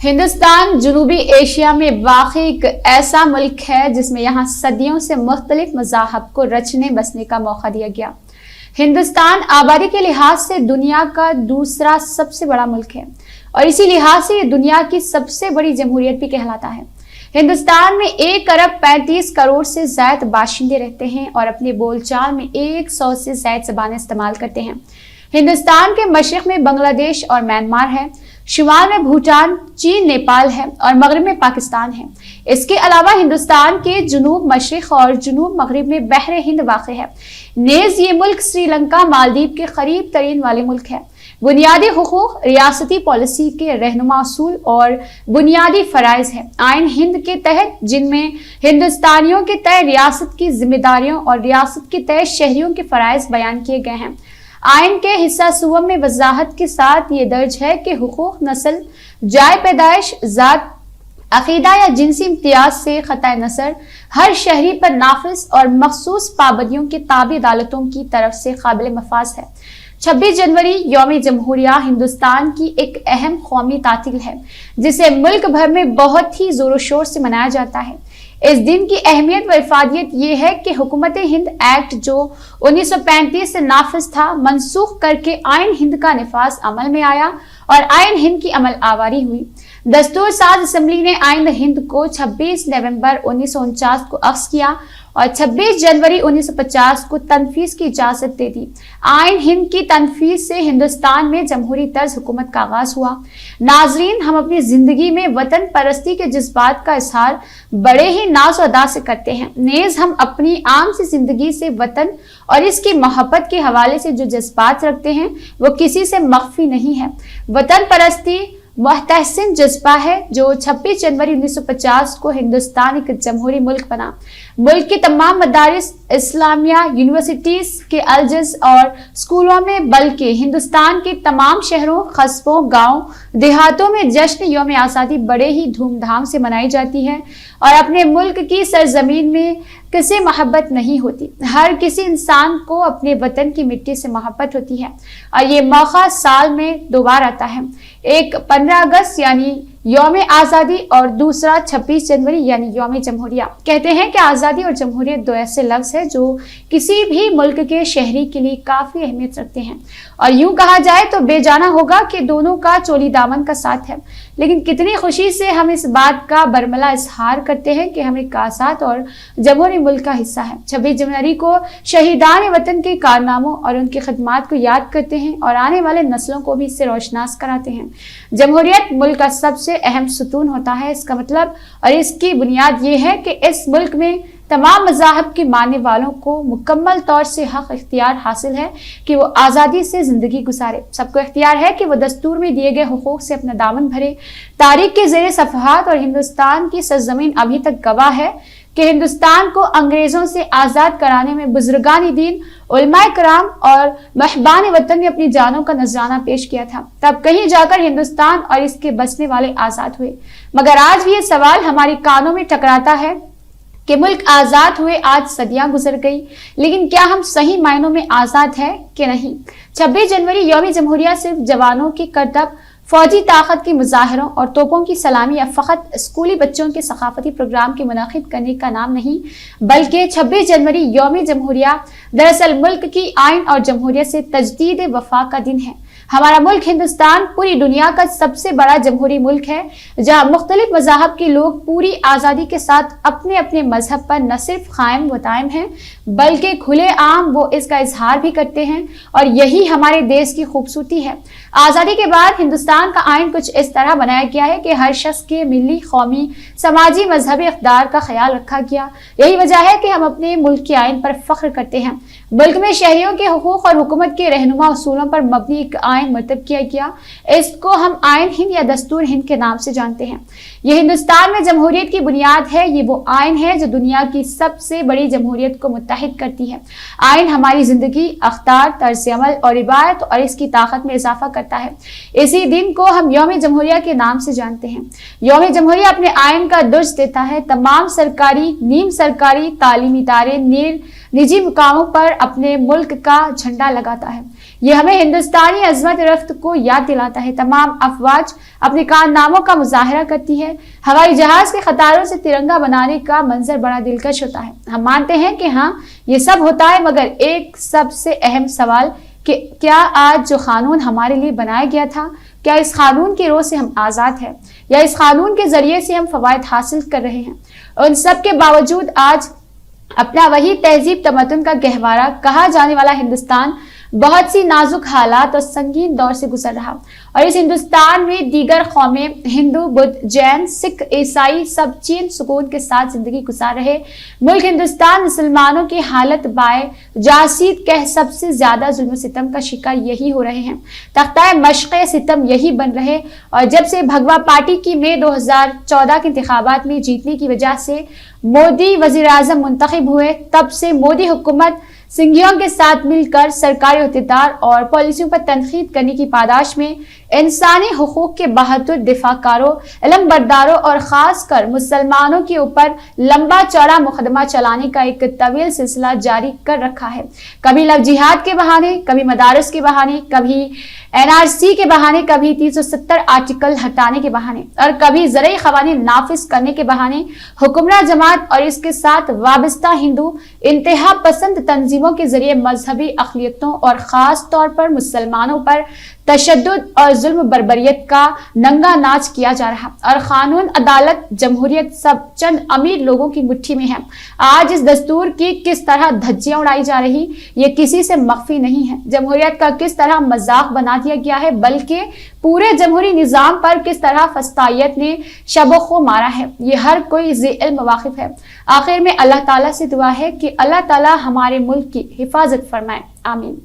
हिंदुस्तान जनूबी एशिया में वाक़ई एक ऐसा मुल्क है जिसमें यहाँ सदियों से मुख्तलिफ मज़ाहब को रचने बसने का मौका दिया गया। हिंदुस्तान आबादी के लिहाज से दुनिया का दूसरा सबसे बड़ा मुल्क है और इसी लिहाज से ये दुनिया की सबसे बड़ी जमहूरियत भी कहलाता है। हिंदुस्तान में 1 अरब 35 करोड़ से ज़ायद बाशिंदे रहते हैं और अपने बोलचाल में 100 से ज़ायद ज़बानें इस्तेमाल करते हैं। हिंदुस्तान के मशरिक़ में बांग्लादेश और म्यांमार है, शुमाल में भूटान, चीन, नेपाल है और मगरब में पाकिस्तान है। इसके अलावा हिंदुस्तान के जुनूब मशरिक़ और जुनूब मगरब में बहरे हिंद वाक़ है। नेज़ ये मुल्क श्रीलंका, मालदीव के करीब तरीन वाले मुल्क है। बुनियादी हुकूक, रियासती पॉलिसी के रहनुमा असूल और बुनियादी फ़राइज़ है आइन हिंद के तहत, जिनमें हिंदुस्तानियों के तय रियासत की जिम्मेदारियों और रियासत के तय शहरियों के फ़राइज़ बयान किए गए हैं। आइन के हिस्सा सुवम में वजाहत के साथ ये दर्ज है कि हुकूक नस्ल, जाय पैदाइश, ज़ात, अकीदा या जिनसी इम्तियाज से ख़ता नसर हर शहरी पर नाफिज और मखसूस पाबंदियों के ताबे अदालतों की तरफ से काबिल मफाज है। 26 जनवरी यौम जमहूरिया हिंदुस्तान की एक अहम कौमी तातील है जिसे मुल्क भर में बहुत ही जोर शोर से मनाया जाता है। इस दिन की अहमियत व इफादियत ये है कि हुकूमत हिंद एक्ट जो 1935 से नाफिज था, मनसूख करके आइन हिंद का निफाज अमल में आया और आइन हिंद की अमल आवारी हुई। दस्तूर साज असम्बली ने आइन हिंद को 26 नवंबर 1949 को अक्स किया और 26 जनवरी 1950 को तनफीज की इजाजत दे दी। आइन हिंद की तनफीज से हिंदुस्तान में जमहूरी तर्ज हुकूमत का आगाज हुआ। नाजरीन, हम अपनी जिंदगी में वतन परस्ती के जज्बात का इजहार बड़े ही नाज अदा से करते हैं। नेज हम अपनी आम सी जिंदगी से वतन और इसकी मोहब्बत के हवाले से जो जज्बात रखते हैं वो किसी से मख्फी नहीं है। वतन परस्ती मुहतसिन जज्बा है जो 26 जनवरी 1950 को हिंदुस्तान एक जमहूरी मुल्क बना। मुल्क की तमाम मदारिस, इस्लामिया यूनिवर्सिटीज के अलजज और स्कूलों में, बल्कि हिंदुस्तान के तमाम शहरों, कस्बों, गाँव देहातों में जश्न यौम आज़ादी बड़े ही धूमधाम से मनाई जाती है। और अपने मुल्क की सरजमीन में किसी मोहब्बत नहीं होती, हर किसी इंसान को अपने वतन की मिट्टी से मोहब्बत होती है और ये मौका साल में 2 बार आता है। एक 15 अगस्त यानी यौम आज़ादी और दूसरा 26 जनवरी यानी यौम जमहूरिया। कहते हैं कि आज़ादी और जमहूरियत 2 ऐसे लफ्ज़ हैं जो किसी भी मुल्क के शहरी के लिए काफ़ी अहमियत रखते हैं और यूं कहा जाए तो बेजाना होगा कि दोनों का चोली दामन का साथ है। लेकिन कितनी खुशी से हम इस बात का बरमला इजहार करते हैं कि हम एक आज़ाद और जमहूरी मुल्क का हिस्सा है। 26 जनवरी को शहीदान वतन के कारनामों और उनकी खिदमात को याद करते हैं और आने वाले नस्लों को भी इससे रोशनास कराते हैं। जमहूरियत मुल्क का सबसे अहम सुतून होता है। इसका मतलब और इसकी बुनियाद ये है कि इस मुल्क में तमाम मज़ाहब के मानने वालों को मुकम्मल तौर से हक इख्तियार हासिल है कि वो आज़ादी से ज़िंदगी गुजारे। सबको इख्तियार है कि वो दस्तूर में दिए गए हुकूक से अपना दामन भरे। तारीख के ज़ेरे सफ़हात और हिंदुस्तान की सरजमीन अभी तक गवाह है कि हिंदुस्तान को अंग्रेज़ों से आज़ाद कराने में बुजुर्गान दीन, उलमाए कराम और महबान वतन ने अपनी जानों का नजराना पेश किया था। तब कहीं जाकर हिंदुस्तान और इसके बसने वाले आज़ाद हुए। मगर आज भी ये सवाल हमारे कानों में टकराता है कि मुल्क आज़ाद हुए आज सदियां गुजर गई, लेकिन क्या हम सही मायनों में आज़ाद है कि नहीं। 26 जनवरी यौम जमहूरिया सिर्फ जवानों की करतब, फौजी ताकत के मुजाहरों और तोपों की सलामी या फ़कत स्कूली बच्चों के सकाफती प्रोग्राम के मुनाकिद करने का नाम नहीं, बल्कि 26 जनवरी यौम जमहूरिया दरअसल मुल्क की आइन और जमहूरियत से तजदीद वफा का दिन है। हमारा मुल्क हिंदुस्तान पूरी दुनिया का सबसे बड़ा जमहूरी मुल्क है जहाँ मुख्तलिफ मज़ाहब के लोग पूरी आज़ादी के साथ अपने अपने मजहब पर न सिर्फ कायम व दायम हैं बल्कि खुले आम वो इसका इजहार भी करते हैं और यही हमारे देश की खूबसूरती है। आज़ादी के बाद हिंदुस्तान का आइन कुछ इस तरह बनाया गया है कि हर शख्स के मिली, कौमी, समाजी, मजहबी इक़्तिदार का ख्याल रखा गया। यही वजह है कि हम अपने मुल्क के आइन पर फख्र करते हैं। मुल्क में शहरियों के हुकूक और हुकूमत के रहनुमा उसूलों पर मबनी एक आइन मरतब किया गया। इसको हम आइन हिंद या दस्तूर हिंद के नाम से जानते हैं। ये हिंदुस्तान में जमहूरियत की बुनियाद है। ये वो आइन है जो दुनिया की सबसे बड़ी जमहूरियत को मुत्तहिद करती है। आइन हमारी जिंदगी, अख्तार, तर्ज अमल और रिवायत और इसकी ताकत में इजाफा करता है। इसी दिन को हम यौम जमहूरिया के नाम से जानते हैं। यौम जमहूरिया अपने आइन का दुर्ज देता है। तमाम सरकारी, नीम सरकारी तालीमी इदारे निजी मुकामों पर अपने मुल्क का झंडा लगाता है। ये हमें हिंदुस्तानी अजमत रफ्त को याद दिलाता है। तमाम अफवाज अपने कारनामों का मुजाहरा करती है। हवाई जहाज के कतारों से तिरंगा बनाने का मंजर बड़ा दिलकश होता है। हम मानते हैं कि हाँ, ये सब होता है, मगर एक सबसे अहम सवाल कि क्या आज जो कानून हमारे लिए बनाया गया था, क्या इस कानून की रोज से हम आज़ाद हैं, या इस कानून के जरिए से हम फवायद हासिल कर रहे हैं। उन सब के बावजूद आज अपना वही तहजीब तमद्दुन का गहवारा कहा जाने वाला हिंदुस्तान बहुत सी नाजुक हालात और संगीन दौर से गुजर रहा, और इस हिंदुस्तान में दीगर कौमें, हिंदू, बुद्ध, जैन, सिख, ईसाई सब चैन सुकून के साथ जिंदगी गुजार रहे। मुल्क हिंदुस्तान मुसलमानों की हालत बाए जासीद कह सबसे ज्यादा जुल्म सितम का शिकार यही हो रहे हैं। तख्ताए मशक़े सितम यही बन रहे। और जब से भगवा पार्टी की मई 2014 के इंतखाबात में जीतने की वजह से मोदी वजीर आजम मुंतखब हुए, तब से मोदी हुकूमत सिंघियों के साथ मिलकर सरकारी अहदेदार और पॉलिसियों पर तनकीद करने की पादाश में इंसानी हुकूक के बहादुर दिफाकारों, इल्म बरदारों और खासकर मुसलमानों के ऊपर लंबा चौड़ा मुकदमा चलाने का एक तवील सिलसिला जारी कर रखा है। कभी लव जिहाद के बहाने, कभी मदारस के बहाने, कभी NRC के बहाने, कभी 370 आर्टिकल हटाने के बहाने, और कभी ज़रई क़वानीन नाफिज करने के बहाने हुक्मरान जमात और इसके साथ वाबस्ता हिंदू इंतहा पसंद तंजीमों के जरिए मजहबी अक़लियतों और ख़ास तौर पर मुसलमानों पर तशद्दुद और जुल्म बर्बरियत का नंगा नाच किया जा रहा। और कानून, अदालत, जमहूरियत सब चंद अमीर लोगों की मुट्ठी में है। आज इस दस्तूर की किस तरह धज्जियां उड़ाई जा रही, ये किसी से मख्फी नहीं है। जमहूरियत का किस तरह मजाक बना दिया गया है, बल्कि पूरे जमहूरी निजाम पर किस तरह फस्तायत ने शबो मारा है, ये हर कोई ज़ी इल्म वाकिफ है। आखिर में अल्लाह ताला से दुआ है कि अल्लाह ताला हमारे मुल्क की हिफाजत फरमाए। आमीन।